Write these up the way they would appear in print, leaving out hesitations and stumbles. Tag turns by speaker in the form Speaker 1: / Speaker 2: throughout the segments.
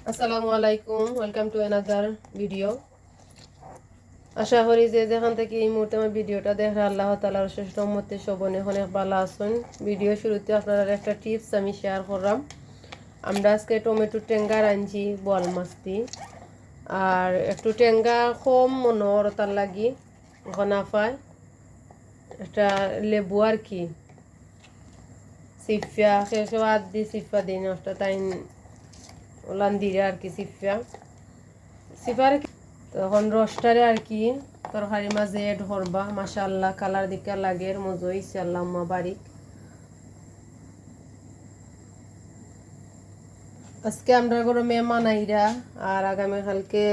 Speaker 1: আসসালামু আলাইকুম, welcome to another video. আশা করি যে যেখান থেকে এই মুহূর্তে আমার ভিডিওটা দেখে আল্লাহ তাআলার অশেষ রহমতে সবনে অনেক ভালো আছেন। ভিডিও শুরুতে আপনারা একটা টিপস আমি শেয়ার করলাম। আমরা আজকে টমেটো টেঙ্গা রাঁধছি বোয়াল মাছ দিয়ে, আর একটু টেঙ্গা কম মনোর তার লাগি ঘনাফায় একটা লেবু আর কি সিফা শেষ আদ দিয়ে সিফা দিই নষ্ট তাই লান্দিরে আর কি সিফার তখন রসটারে আর কি তরকারি মাঝে এড করবা। মাশাআল্লাহ কালার দিকে লাগে মজা হইছে, আল্লাহুম্মা বারিক। আজকে আমরা ঘরে মেহমান আইরা, আর আগামীকালকে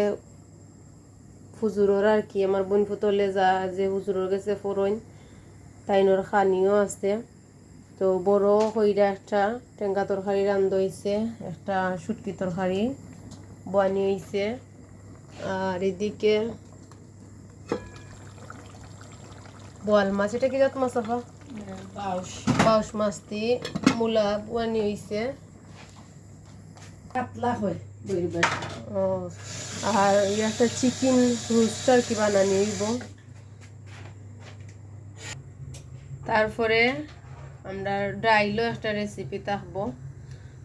Speaker 1: হুজুরের আর কি আমার বোন ফুতলে যা যে হুজুরের গেছে ফরইন তাইনোর খানিও আছে। তো বড় কইরা একটা টেঙ্গা তরকারি রান্ধ হইছে, একটা শুটকি তরকারি বানি হইছে, আর এদিকে বোয়াল মাছ, এটা কি জাত মাছ আপা? বাউশ মাছ দিয়ে মূলা বানি হইছে।
Speaker 2: পাতলা হয় বইবার।
Speaker 1: ও, আর একটা চিকেন রোস্ট আর কি বানানি হইব। তারপরে আমরা ডাইলও একটা রেসিপি থাকবো।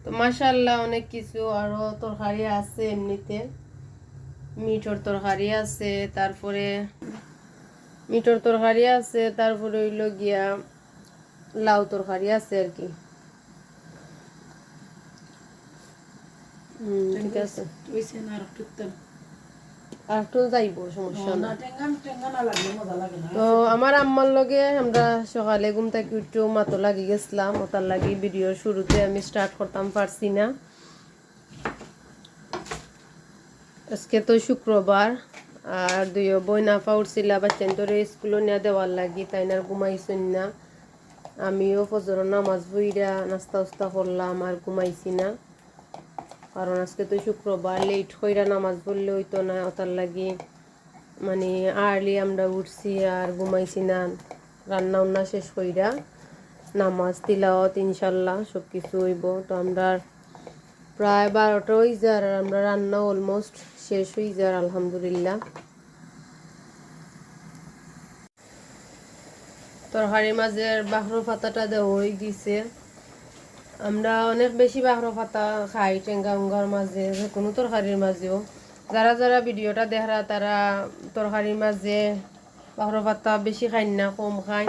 Speaker 1: তো মাশাআল্লাহ অনেক কিছু আরো তরকারি আছে, এমনিতে মিটর তরকারি আছে, তারপরে তারপরে হইলো গিয়া লাউ তরকারি আছে আর কি। ঠিক আছে, আর একটু যাইব, সমস্যা না। তো আমার আম্মার লগে আমরা সকালে ঘুম থেকে একটু মাতো লাগি গেছিলাম, ওটার লাগি ভিডিও শুরুতে আমি স্টার্ট করতাম পারছি না। আজকে তো শুক্রবার, আর দুইও বই না পাউড়ছিলা বাচ্চান তোরে স্কুলে নিয়ে দেওয়ার লাগি, তাই না ঘুমাইছেন না। আমিও ফজর নামাজ বইরা নাস্তা উস্তা করলাম আর ঘুমাইছি না, কারণ আজকে তো শুক্রবার, লেট কইরা নামাজ পড়লে হইতো না, ওটার লাগি মানে আর্লি আমরা উঠছি আর ঘুমাইছি না। রান্না উন্না শেষ কইরা নামাজ তিলাওয়াত ইনশাল্লাহ সব কিছু হইব। তো আমরা প্রায় 12টা হয়ে যায়, আর আমরা রান্না অলমোস্ট শেষ হয়ে যায় আলহামদুলিল্লাহ। তরকারি মাঝের বাহরো পাতাটা দেওয়া হয়ে গেছে। আমরা অনেক বেশি বাহরো পাতা খাই টেঙ্গা উঙ্গার মাঝে, যে কোনো তরকারির মাঝেও। যারা যারা ভিডিওটা দেখরা তারা তরকারির মাঝে বাহরো পাতা বেশি খাই না কম খাই,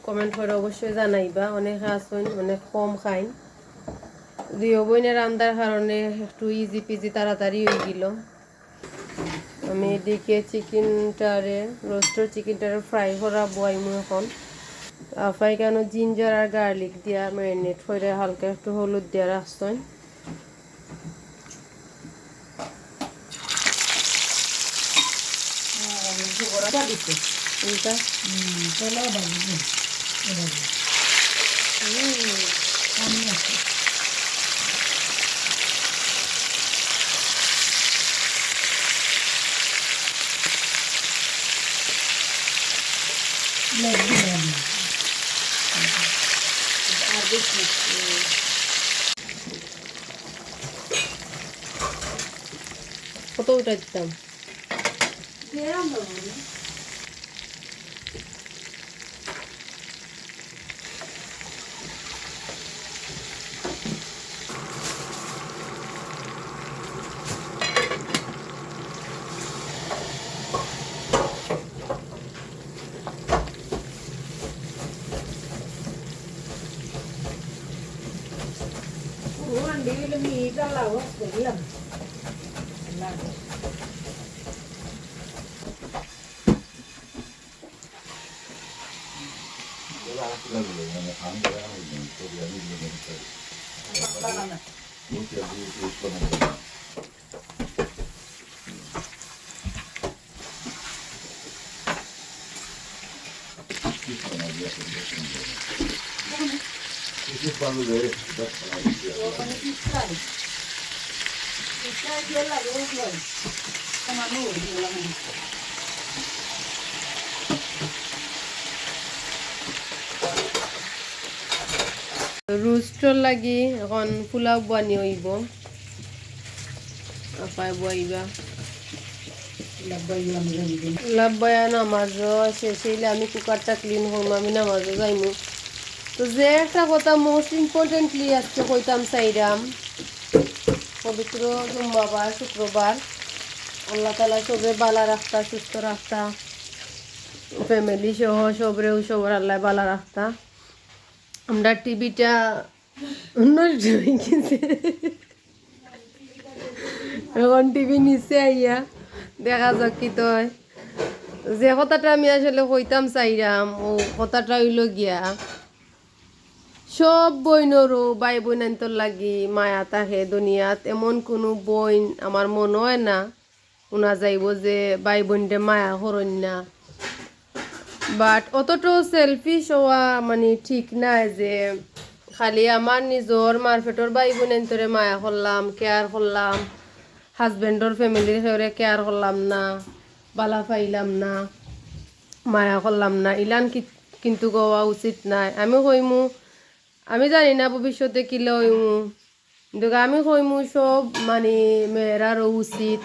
Speaker 1: কমেন্ট করে অবশ্যই জানাইবা। অনেকে আসুন অনেক কম খাই, দুই বোনের রান্নার কারণে একটু ইজি পিজি তাড়াতাড়ি হয়ে গেল। আমি এদিকে চিকেনটারে রোস্টের চিকেনটারে ফ্রাই করা বয়মু এখন। আফাই কেন জিঞ্জার আর গার্লিক দিয়া ম্যারিনেট করে হালকা একটু হলুদ দিয়া রাখছেন। কত উঠা দিতাম রোস্টর লাগি এখন পোলাও বানি হইব। আপায় বইবা লাভবায়া নামাজও শেষ হইলে আমি কুকারটা ক্লিন করবো, আমি নামাজও যাইমু। তো যে একটা কথা মোস্ট ইম্পর্টেন্টলি আজকে কইতাম চাইরাম, পবিত্র জুম্মাবার শুক্রবার, আল্লাহ তালা সবে বালা রাখতা, সুস্থ রাখতা, ফ্যামিলি সহ সবরেও সবার আল্লাহ বালা রাখতা। আমরা টিভিটা নষ্ট হয়ে গেছে, এখন টিভি নিচে আইয়া দেখা যাক কি তয়। যে কথাটা আমি আসলে কইতাম চাইরাম ও কথাটা হইল গিয়া, সব বইনরও ভাই বোন আনতর লাগি মায়া থাকে দুনিয়াত। এমন কোনো বইন আমার মনে হয় না শোনা যাইব যে ভাই বোনটা মায়া করন না। বাট অতটাও সেলফিশ হওয়া মানে ঠিক নাই যে খালি আমার নিজর মারফেটর ভাই বোন আনতরে মায়া করলাম, কেয়ার করলাম, হাজবেন্ডর ফ্যামিলির সেরে কেয়ার করলাম না, বালা পাইলাম না, মায়া করলাম না, ইলান কিন্তু গোয়া উচিত নাই। আমি কইমু, আমি জানি না ভবিষ্যতে কিলে হইমু, কিন্তু আমি কইমু সব মানে মেয়েরারও উচিত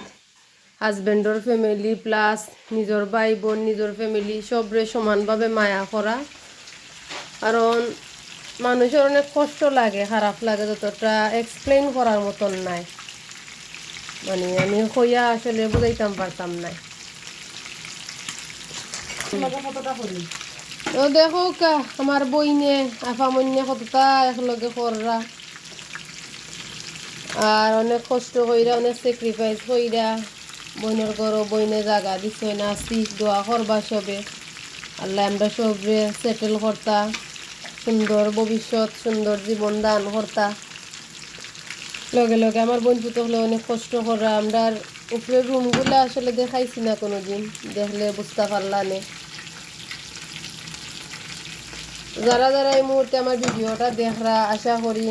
Speaker 1: হাজবেন্ডর ফ্যামিলি প্লাস নিজের ভাই বোন নিজের ফ্যামিলি সবরে সমানভাবে মায়া করা। কারণ মানুষের অনেক কষ্ট লাগে, খারাপ লাগে, যতটা এক্সপ্লেন করার মতন নাই। মানে আমি কইয়া আসলে বুঝাইতাম পারতাম না। তো দেখো আমার বইনে আফামন্যে কতটা একলগে কররা, আর অনেক কষ্ট কইরা, অনেক স্যাক্রিফাইস কইরা বইনের ঘরও বইনে জায়গা দিছে না, সিট দোয়া করবা সবে আল্লাহ আমরা সবরে সেটেল করতা, সুন্দর ভবিষ্যৎ সুন্দর জীবন দান করতা। লগে লগে আমার বোন পুতো হলে অনেক কষ্ট করা, আমরা উপরের রুমগুলো আসলে দেখাইছি না কোনোদিন, দেখলে বুঝতে পারলা নে। যারা যারা এই মুহূর্তে আমার ভিডিওটা দেখরা, আশা করি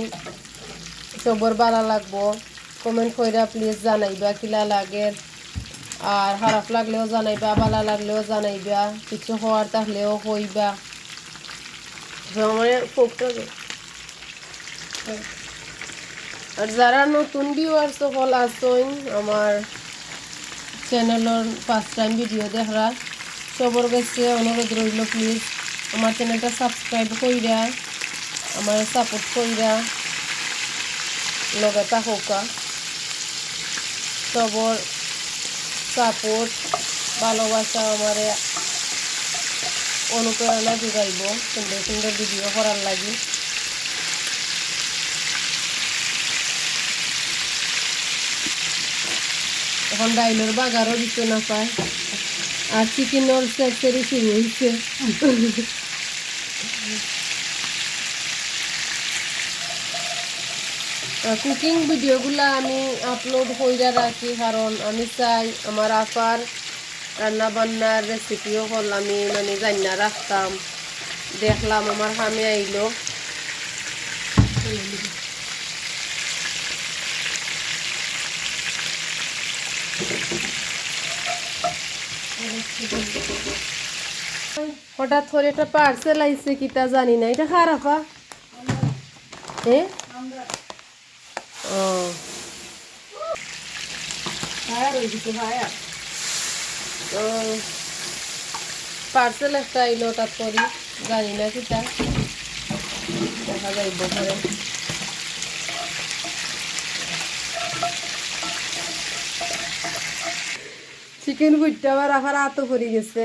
Speaker 1: সবর ভালো লাগবো। কমেন্ট কইরা প্লিজ জানাইবা কিলা লাগে, আর খারাপ লাগলেও জানাইবা, ভালো লাগলেও জানাইবা, কিছু হওয়ার থাকলেও কইবা। আর যারা নতুন ভিউয়ার্স সকল আসছেন আমার চ্যানেলের ফার্স্ট টাইম ভিডিও দেখরা, সবর কাছে অনুরোধ রইল প্লিজ আমার চ্যানেলটা সাবস্ক্রাইব কইরা আমার সাপোর্ট কইরা লগে থাকা। সবর সাপোর্ট ভালোবাসা আমারে অনুপ্রেরণা যোগাইব সুন্দর সুন্দর ভিডিও করার লাগি। এখন ডাইলের বাগারও দিতে না পায়, আর চিকেনের সেরি শুরু হয়েছে। কুকিং ভিডিওগুলো আমি আপলোড কইরা রাখি, কারণ আমি চাই আমার আপার রান্না বান্নার রেসিপিও হল আমি মানে জান্না রাখতাম, দেখলাম আমার হামে আইলো। হঠাৎ করে একটা পার্সেল আইছে, কিটা জানি না, এটা খারাপা পার্সেল একটা আইলো, হঠাৎ করি জানি না কিটা, দেখা যাইব পরে। চিকেন বুঝতে আবার আবার আতো করে গেছে।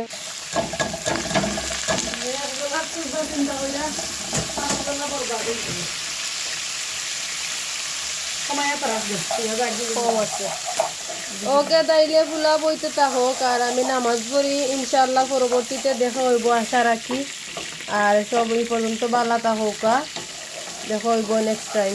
Speaker 1: ওকে তাইলে ফুলা বইতে থাকুক, আর আমি নামাজ পড়ি, ইনশাল্লাহ পরবর্তীতে দেখা হইব আশা রাখি। আর সব এই পর্যন্ত বালা থাকুক, দেখা হইব নেক্সট টাইম।